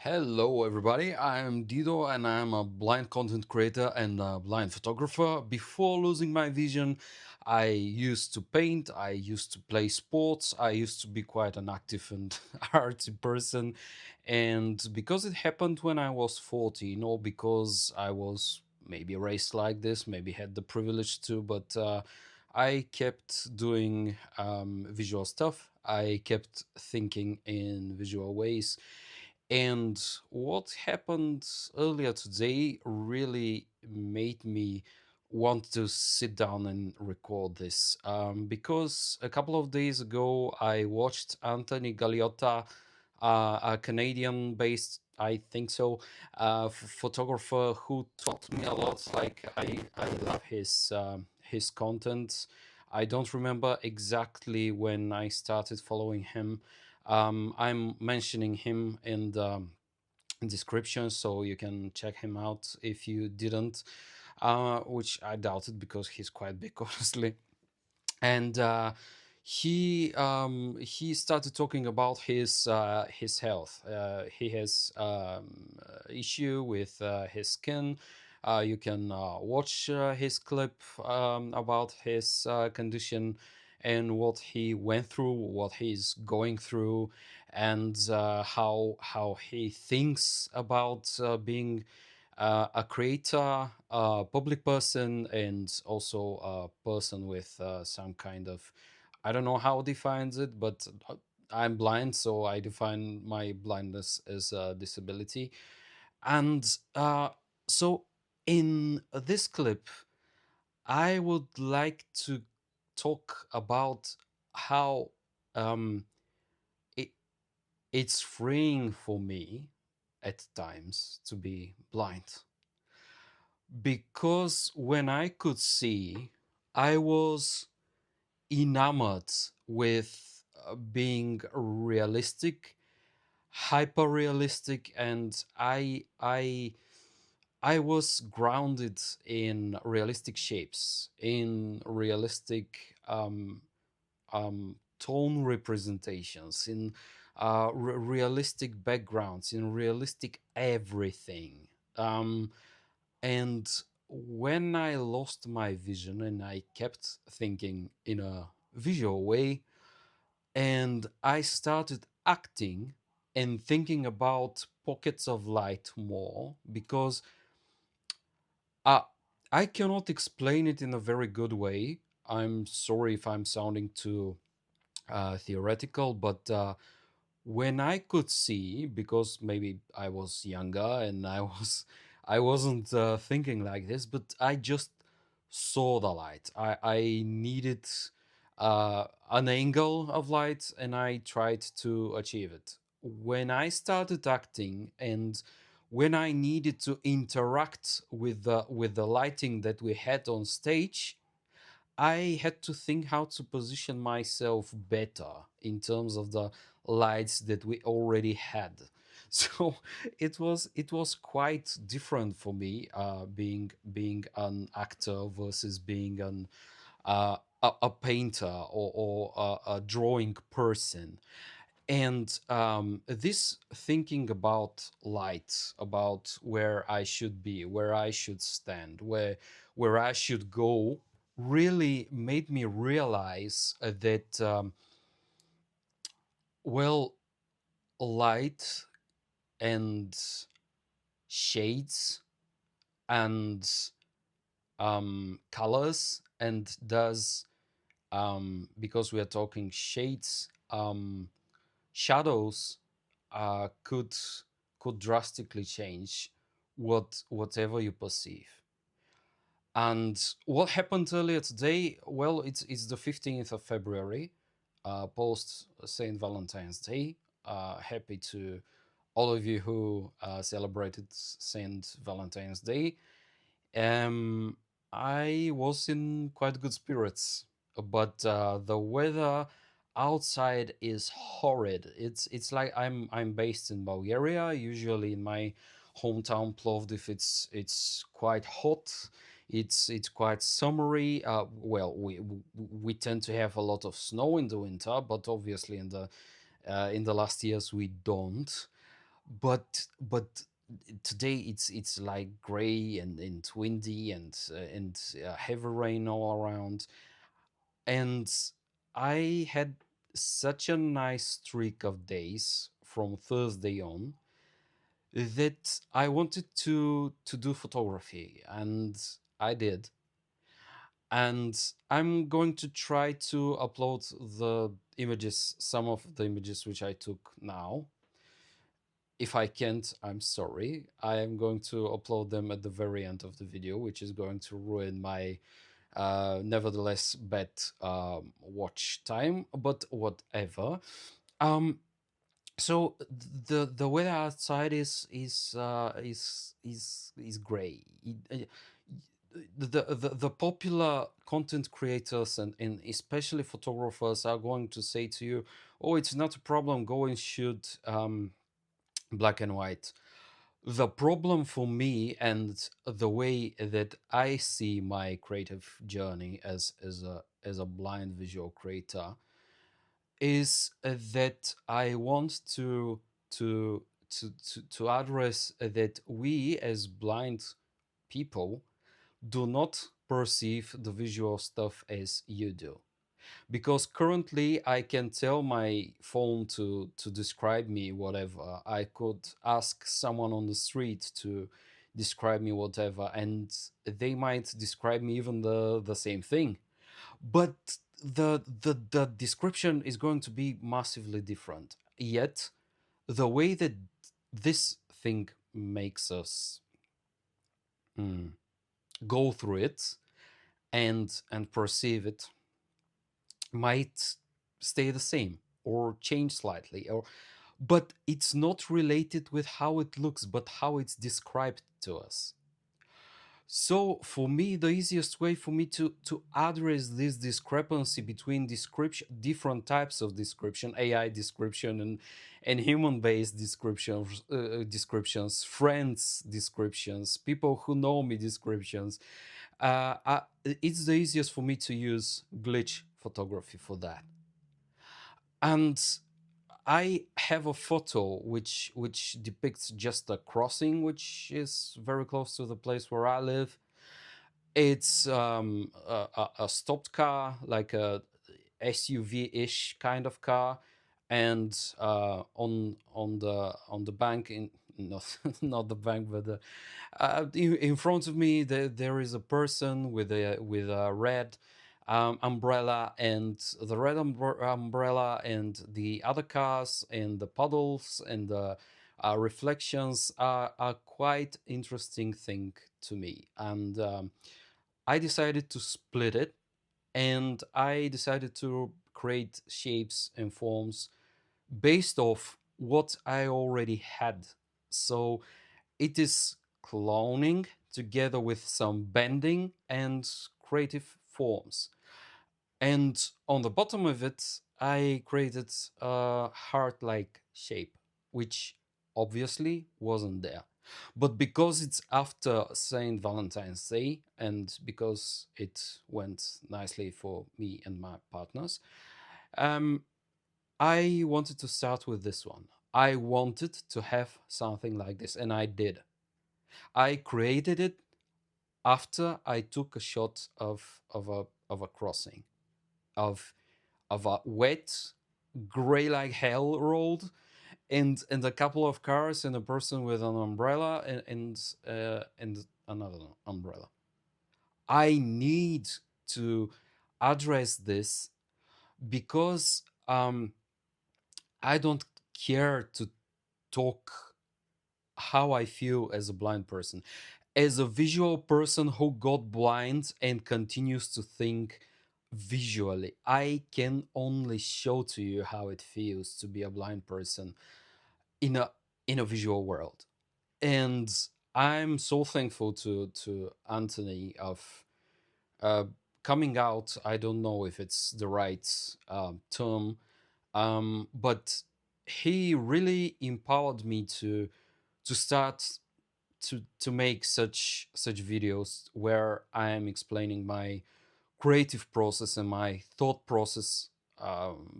Hello, everybody. I'm Dido, and I'm a blind content creator and a blind photographer. Before losing my vision, I used to paint, I used to play sports, I used to be quite an active and artsy person. And because it happened when I was 14, or because I was maybe raised like this, maybe had the privilege to, but I kept doing visual stuff. I kept thinking in visual ways, and what happened earlier today really made me want to sit down and record this, because a couple of days ago I watched Anthony Gagliotta, a Canadian based, I think so, photographer who taught me a lot. Like I love his content. I don't remember exactly when I started following him. I'm mentioning him in the description, so you can check him out if you didn't, which I doubted because he's quite big, honestly. And he started talking about his health. He has issue with his skin. You can watch his clip about his condition and what he went through, what he's going through, and how he thinks about being a creator, a public person, and also a person with some kind of, I don't know how defines it, but I'm blind, so I define my blindness as a disability. And so in this clip, I would like to talk about how um, it, it's freeing for me at times to be blind, because when I could see, I was enamored with being realistic, hyper realistic, and I was grounded in realistic shapes, in realistic tone representations, in realistic backgrounds, in realistic everything. Um, and when I lost my vision and I kept thinking in a visual way, and I started acting and thinking about pockets of light more, because uh, I cannot explain it in a very good way. I'm sorry if I'm sounding too theoretical, but when I could see, because maybe I was younger and I wasn't thinking like this, but I just saw the light. I needed an angle of light, and I tried to achieve it. When I started acting, and when I needed to interact with the lighting that we had on stage, I had to think how to position myself better in terms of the lights that we already had. So it was quite different for me, being an actor versus being a painter, or a drawing person. And this thinking about light, about where I should be, where I should stand, where I should go, really made me realize that well, light and shades and colors, and does, because we are talking shades, shadows could drastically change whatever you perceive. And what happened earlier today? Well, it's the 15th of February, post Saint Valentine's Day. Happy to all of you who celebrated Saint Valentine's Day. Um, I was in quite good spirits, but the weather outside is horrid. It's like I'm based in Bulgaria. Usually in my hometown Plovdiv, it's quite hot. It's quite summery. Well, we tend to have a lot of snow in the winter, but obviously in the last years we don't. but today it's like gray and windy and heavy rain all around. And I had such a nice streak of days from Thursday on that I wanted to do photography, and I did. And I'm going to try to upload the images, some of the images which I took now. If I can't, I'm sorry. I am going to upload them at the very end of the video, which is going to ruin my nevertheless bad watch time, but whatever. Um, so the weather outside is gray. The popular content creators and especially photographers are going to say to you, "Oh, it's not a problem. Go and shoot black and white." The problem for me and the way that I see my creative journey as a blind visual creator is that I want to address that we as blind people do not perceive the visual stuff as you do. Because currently I can tell my phone to describe me whatever. I could ask someone on the street to describe me whatever, and they might describe me even the same thing, but the description is going to be massively different. Yet the way that this thing makes us mm, go through it and perceive it might stay the same or change slightly, or but it's not related with how it looks but how it's described to us. So for me, the easiest way for me to address this discrepancy between description, different types of description, AI description and human-based descriptions, friends descriptions, people who know me descriptions, it's the easiest for me to use glitch photography for that. And I have a photo which depicts just a crossing, which is very close to the place where I live. It's a stopped car, like a SUV-ish kind of car, and on the bank in not not the bank, but in front of me there is a person with a red umbrella, and the red umbrella and the other cars and the puddles and the reflections are quite interesting thing to me. And I decided to split it, and I decided to create shapes and forms based off what I already had. So it is cloning together with some bending and creative forms. And on the bottom of it, I created a heart-like shape, which obviously wasn't there. But because it's after Saint Valentine's Day, and because it went nicely for me and my partners, um, I wanted to start with this one. I wanted to have something like this, and I did. I created it after I took a shot of a crossing, of a wet gray like hell road, and a couple of cars and a person with an umbrella and another umbrella. I need to address this because I don't care to talk how I feel as a blind person. As a visual person who got blind and continues to think visually, I can only show to you how it feels to be a blind person in a visual world. And I'm so thankful to Anthony of uh, coming out. I don't know if it's the right term, but he really empowered me to start to make such videos where I am explaining my creative process and my thought process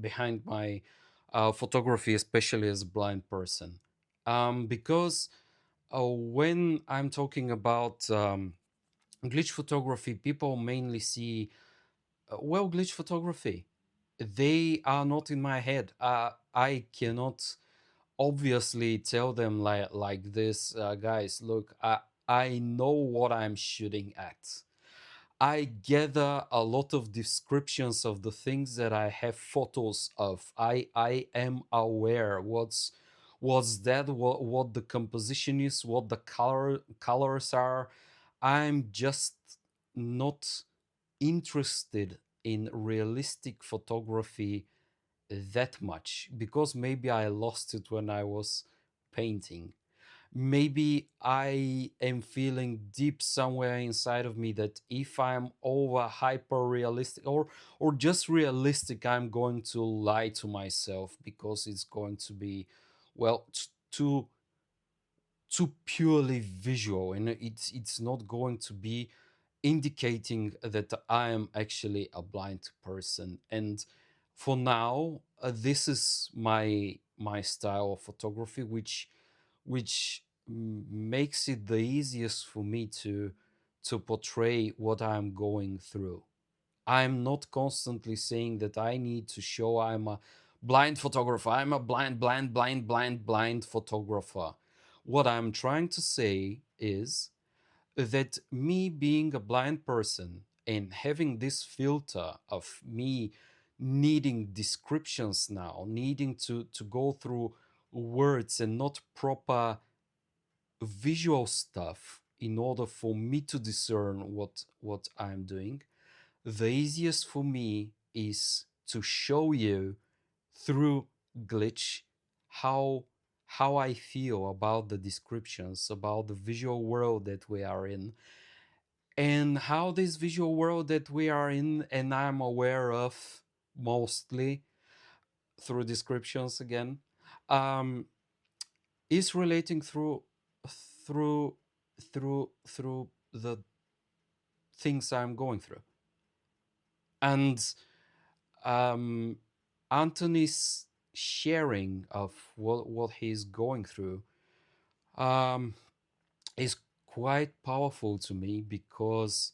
behind my photography, especially as a blind person. Because when I'm talking about glitch photography, people mainly see, well, glitch photography. They are not in my head. I cannot obviously tell them like this, guys. Look, I know what I'm shooting at. I gather a lot of descriptions of the things that I have photos of. I am aware what's that, what the composition is, what the colors are. I'm just not interested in realistic photography that much, because maybe I lost it when I was painting. Maybe I am feeling deep somewhere inside of me that if I'm over hyper realistic, or just realistic, I'm going to lie to myself, because it's going to be, well, too purely visual, and it's not going to be indicating that I am actually a blind person. And for now, this is my style of photography, which makes it the easiest for me to portray what I'm going through. I'm not constantly saying that I need to show I'm a blind photographer. I'm a blind photographer. What I'm trying to say is that me being a blind person and having this filter of me needing descriptions now, needing to go through words and not proper visual stuff in order for me to discern what I'm doing, the easiest for me is to show you through glitch how how I feel about the descriptions, about the visual world that we are in, and how this visual world that we are in and I'm aware of mostly through descriptions again, um, is relating through through the things I'm going through. And um, Anthony's sharing of what he's going through um, is quite powerful to me, because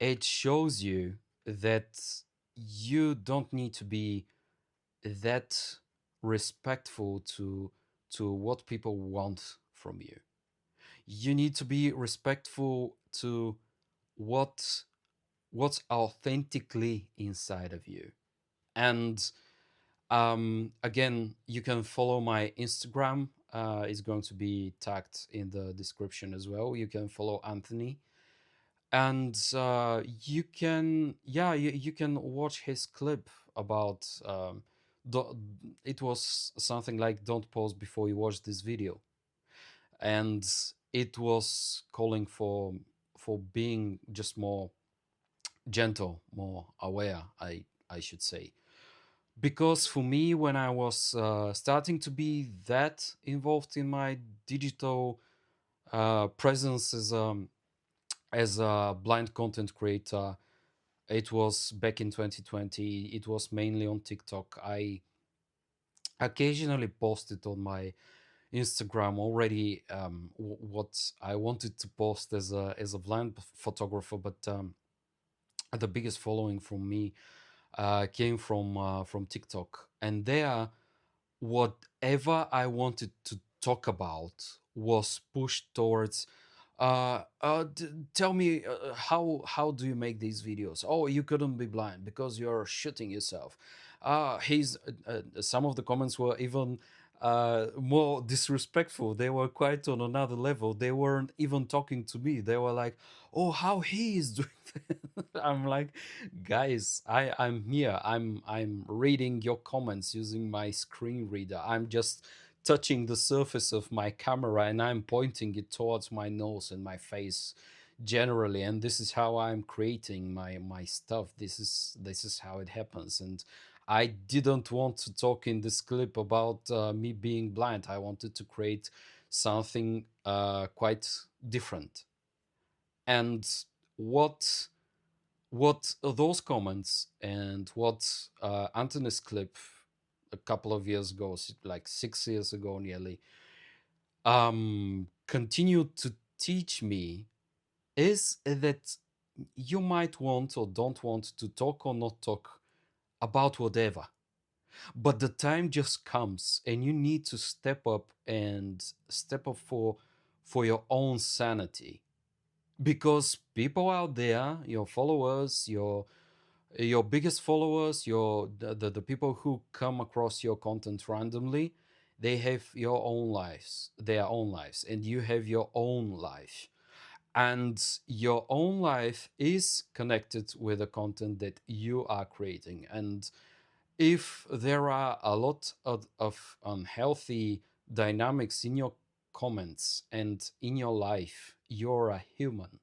it shows you that you don't need to be that respectful to what people want from you. You need to be respectful to what what's authentically inside of you. And again, you can follow my Instagram. It's going to be tagged in the description as well. You can follow Anthony, and you can, yeah, you can watch his clip about do, it was something like "Don't pause before you watch this video," and it was calling for being just more gentle, more aware, I should say. Because for me, when I was starting to be that involved in my digital presence as a blind content creator, it was back in 2020. It was mainly on TikTok. I occasionally posted on my Instagram already what I wanted to post as a blind photographer, but the biggest following from me came from TikTok, and there whatever I wanted to talk about was pushed towards. Tell me, how do you make these videos? Oh, you couldn't be blind because you're shooting yourself. He's Some of the comments were even more disrespectful. They were quite on another level. They weren't even talking to me. They were like, "Oh, how he is doing that." I'm like, guys, I'm here. I'm reading your comments using my screen reader. I'm just touching the surface of my camera and I'm pointing it towards my nose and my face generally, and this is how I'm creating my stuff. This is how it happens. And I didn't want to talk in this clip about me being blind. I wanted to create something quite different. And what those comments and what Anthony's clip a couple of years ago, like 6 years ago nearly, continued to teach me is that you might want or don't want to talk or not talk about whatever, but the time just comes and you need to step up for your own sanity, because people out there, your followers, your biggest followers, the people who come across your content randomly, they have your own lives, their own lives, and you have your own life, and your own life is connected with the content that you are creating. And if there are a lot of unhealthy dynamics in your comments and in your life, you're a human,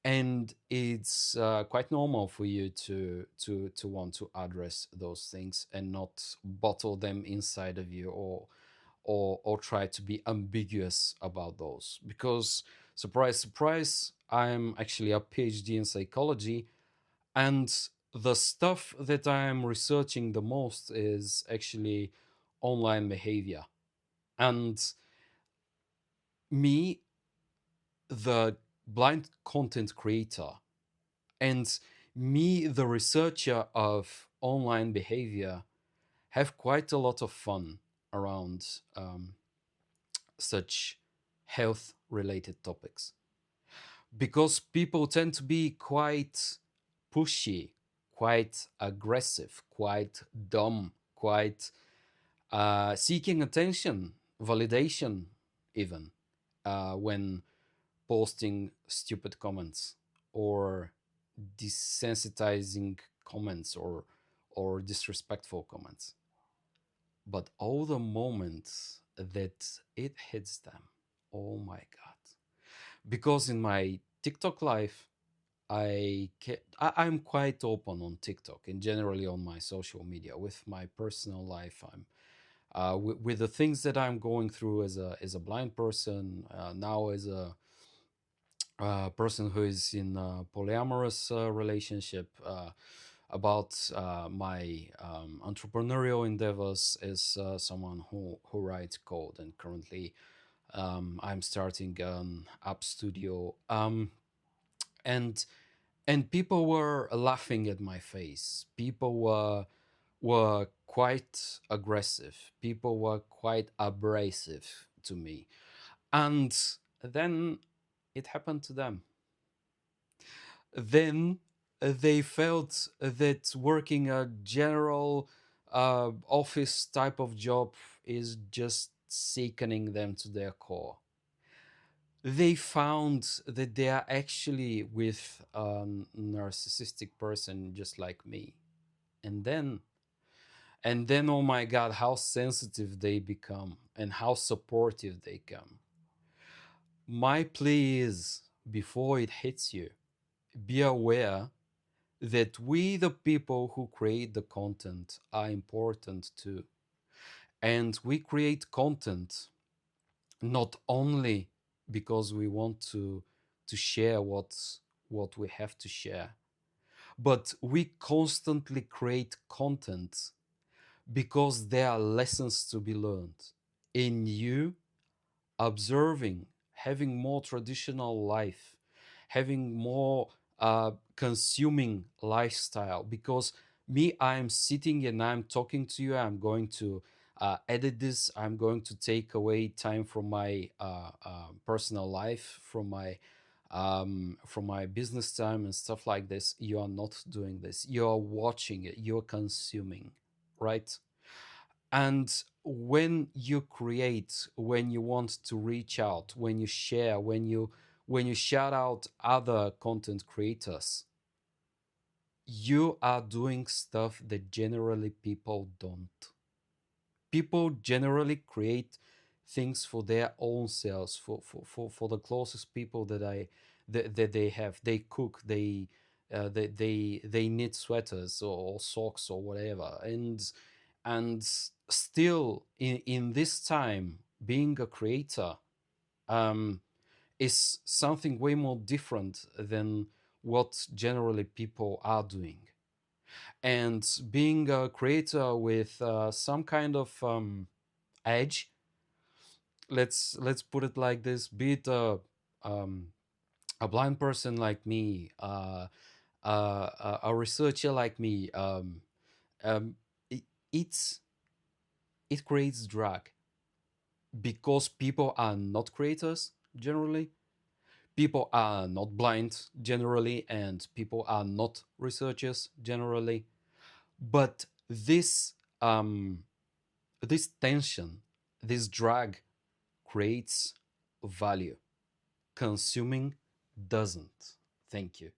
and it's quite normal for you to want to address those things and not bottle them inside of you, or try to be ambiguous about those, because surprise surprise, I'm actually a PhD in psychology, and the stuff that I'm researching the most is actually online behavior. And me, the blind content creator, and me, the researcher of online behavior, have quite a lot of fun around such health related topics, because people tend to be quite pushy, quite aggressive, quite dumb, quite seeking attention, validation, even when posting stupid comments or desensitizing comments, or disrespectful comments. But all the moments that it hits them, oh my god! Because in my TikTok life, I'm quite open on TikTok and generally on my social media. With my personal life, I'm with the things that I'm going through as a blind person, now as a person who is in a polyamorous relationship, about my entrepreneurial endeavors as someone who writes code, and currently I'm starting an app studio, and people were laughing at my face. People were quite aggressive. People were quite abrasive to me, and then it happened to them. Then they felt that working a general office type of job is just sickening them to their core. They found that they are actually with a narcissistic person just like me. And then, oh my God, how sensitive they become and how supportive they come. My plea is, before it hits you, be aware that we, the people who create the content, are important too. And we create content not only because we want to share what we have to share, but we constantly create content because there are lessons to be learned in you observing, having more traditional life, having more consuming lifestyle. Because me, I'm sitting and I'm talking to you. I'm going to edit this. I'm going to take away time from my personal life, from my business time and stuff like this. You are not doing this. You are watching it. You're consuming, right? And when you create, when you want to reach out, when you share, when you shout out other content creators, you are doing stuff that generally people don't. People generally create things for their own selves, for the closest people that they have. They cook, they knit sweaters, or socks, or whatever. And still, in this time, being a creator um, is something way more different than what generally people are doing. And being a creator with some kind of edge, let's put it like this: be it um, a blind person like me, a researcher like me, um, it, it's it creates drag because people are not creators generally, people are not blind generally, and people are not researchers generally. But this tension, this drag creates value. Consuming doesn't. Thank you.